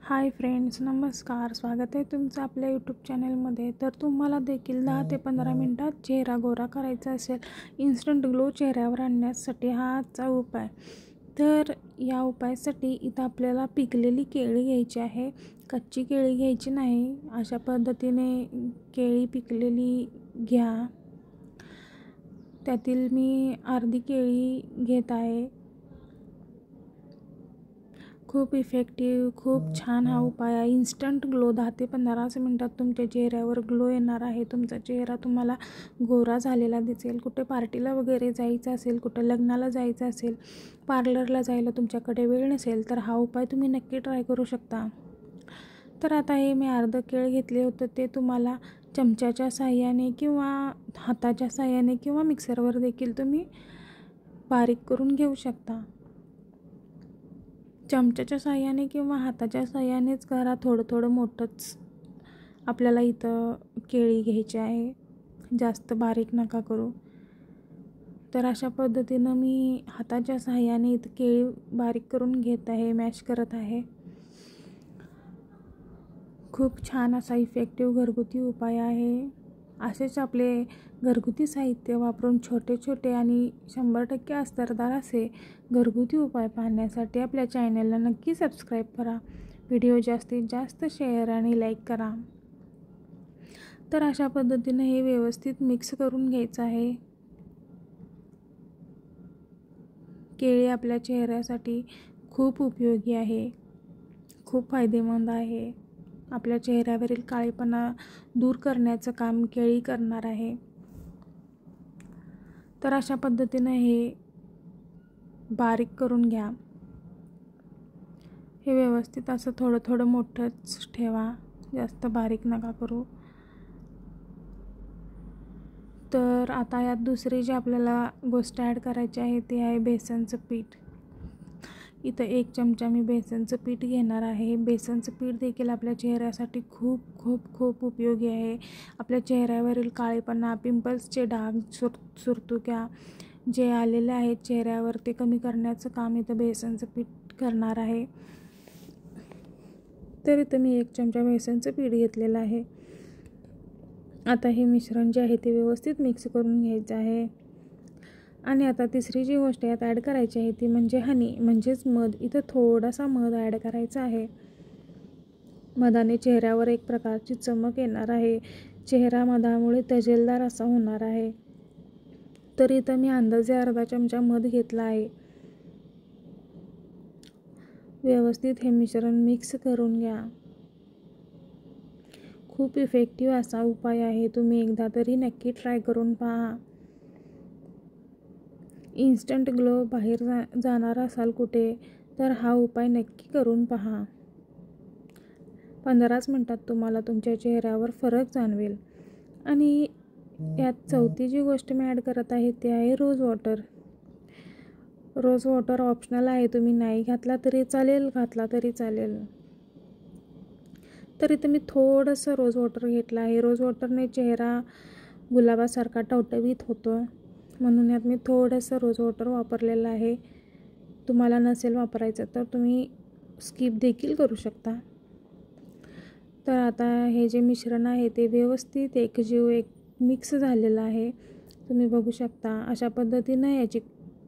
Hi friends, नमस्कार. स्वागत आहे तुमचं आपल्या यूट्यूब चॅनलमध्ये. तर तुम्हाला देखील 10 ते 15 मिनटात चेहरा गोरा करायचा असेल, इन्स्टंट ग्लो चेहऱ्यावर आणण्यासाठी हा आजचा उपाय. तर या उपायासाठी इथं आपल्याला पिकलेली केळी घ्यायची आहे, कच्ची केळी घ्यायची नाही. अशा पद्धतीने केळी पिकलेली घ्या. त्यातील मी अर्धी केळी घेत आहे. खूप इफेक्टिव्ह, खूप छान हा उपाय आहे. इन्स्टंट ग्लो 10 ते 15 मिनटात तुमच्या चेहऱ्यावर ग्लो येणार आहे. तुमचा चेहरा तुम्हाला गोरा झालेला दिसेल. कुठे पार्टीला वगैरे जायचं असेल, कुठं लग्नाला जायचं असेल, पार्लरला जायला तुमच्याकडे वेळ नसेल, तर हा उपाय तुम्ही नक्की ट्राय करू शकता. तर आता हे मी अर्धं केळ घेतले होतं, ते तुम्हाला चमच्याच्या साहाय्याने किंवा हाताच्या साहाय्याने किंवा मिक्सरवर देखील तुम्ही बारीक करून घेऊ शकता. चमच्याच्या साहाय्याने किंवा हाताच्या साहाय्यानेच करा. थोडं थोडं मोठंच आपल्याला इथं केळी घ्यायची आहे, जास्त बारीक नका करू. तर अशा पद्धतीनं मी हाताच्या साहाय्याने इथं केळी बारीक करून घेत आहे, मॅश करत आहे. खूप छान असा इफेक्टिव्ह घरगुती उपाय आहे. असेच आपले घरगुती साहित्य वापरून छोटे छोटे आणि 100% असरदार असे घरगुती उपाय पाहण्यासाठी आपल्या चॅनलला नक्की सबस्क्राईब करा. व्हिडिओ जास्तीत जास्त शेअर आणि लाईक करा. तर अशा पद्धतीने हे व्यवस्थित मिक्स करून घ्यायचं आहे. केळी आपल्या चेहऱ्यासाठी खूप उपयोगी आहे, खूप फायदेमंद आहे. आपल्या चेहऱ्यावरील काळेपणा दूर करण्याचं काम केळी करणार आहे. तर अशा पद्धतीनं हे बारीक करून घ्या. हे व्यवस्थित असं थोडं थोडं मोठंच ठेवा, जास्त बारीक नका करू. तर आता यात दुसरी जी आपल्याला गोष्ट ॲड करायची आहे ते आहे बेसनचं पीठ. इथं 1 चमचा मी बेसनचं पीठ घेणार आहे. बेसनचं पीठ देखील आपल्या चेहऱ्यासाठी खूप खूप खूप उपयोगी आहे. आपल्या चेहऱ्यावरील काळेपणा, पिंपल्सचे डाग, सुरकुत्या जे आलेले आहेत चेहऱ्यावर, ते कमी करण्याचं काम इथं बेसनचं पीठ करणार आहे. तर इथं मी 1 चमचा बेसनचं पीठ घेतलेलं आहे. आता हे मिश्रण जे आहे ते व्यवस्थित मिक्स करून घ्यायचं आहे. आणि आता तिसरी जी गोष्ट यात ॲड करायची आहे ती म्हणजे हनी, म्हणजेच मध. इथं थोडासा मध ॲड करायचा आहे. मधाने चेहऱ्यावर एक प्रकारची चमक येणार आहे. चेहरा मधामुळे तजेलदार असा होणार आहे. तर इथं मी अंदाजे अर्धा चमचा मध घेतला आहे. व्यवस्थित हे मिश्रण मिक्स करून घ्या. खूप इफेक्टिव्ह असा उपाय आहे. तुम्ही एकदा तरी नक्की ट्राय करून पहा. इन्स्टंट ग्लो बाहेर जाणार असाल कुठे, तर हा उपाय नक्की करून पहा. 15 मिनटात तुम्हाला तुमच्या चेहऱ्यावर फरक जाणवेल. आणि यात चौथी जी गोष्ट मी ॲड करत आहे ते आहे rose water. Rose water optional आहे, तुम्ही नाही घातला तरी चालेल, घातला तरी चालेल. तर इथं मी थोडंसं रोज वॉटर घेतलं आहे. रोज वॉटरने चेहरा गुलाबासारखा टवटवीत होतो, म्हणून यात मी थोडंसं रोज वॉटर वापरलेलं आहे. तुम्हाला नसेल वापरायचं तर तुम्ही स्किप देखील करू शकता. तर आता हे जे मिश्रण आहे ते व्यवस्थित एकजीव मिक्स झालेलं आहे. तुम्ही बघू शकता. अशा पद्धतीनं याची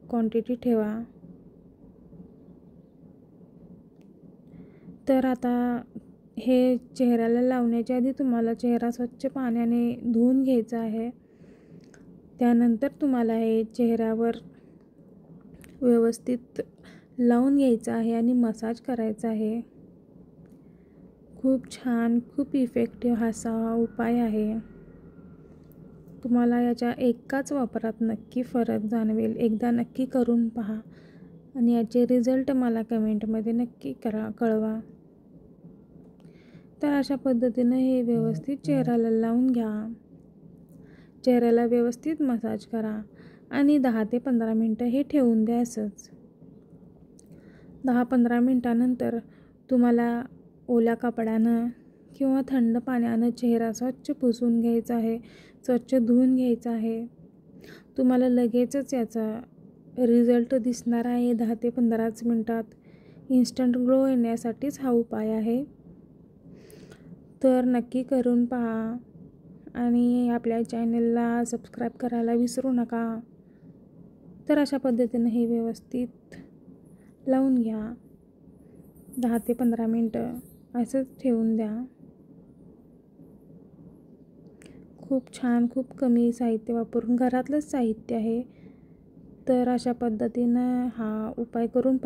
क्वांटिटी ठेवा. तर आता हे चेहऱ्याला लावण्याच्या आधी तुम्हाला चेहरा स्वच्छ पाण्याने धुवून घ्यायचा आहे. त्यानंतर तुम्हाला हे चेहऱ्यावर व्यवस्थित लावून घ्यायचं आहे आणि मसाज करायचा आहे. खूप छान, खूप इफेक्टिव्ह असा उपाय आहे. तुम्हाला याच्या एकाच वापरात नक्की फरक जाणवेल. एकदा नक्की करून पहा आणि याचे रिझल्ट मला कमेंटमध्ये नक्की कळवा. तर अशा पद्धतीनं हे व्यवस्थित चेहऱ्याला लावून घ्या. चेहऱ्याला व्यवस्थित मसाज करा आणि 10 ते 15 मिनटं हे ठेवून द्या. असंच 10-15 मिनटानंतर तुम्हाला ओल्या कपड्यानं किंवा थंड पाण्यानं चेहरा स्वच्छ पुसून घ्यायचा आहे, स्वच्छ धुवून घ्यायचा आहे. तुम्हाला लगेचच याचा रिझल्ट दिसणार आहे 10 ते 15 मिनटात. इन्स्टंट ग्लो येण्यासाठीच हा उपाय आहे. तर नक्की करून पहा आणि आपल्या चॅनलला सबस्क्राईब करायला विसरू नका. तर अशा पद्धतीनं हे व्यवस्थित लावून घ्या. 10 ते 15 मिनटं असंच ठेवून द्या. खूप छान, खूप कमी साहित्य वापरून घरातलंच साहित्य आहे. तर अशा पद्धतीनं हा उपाय करून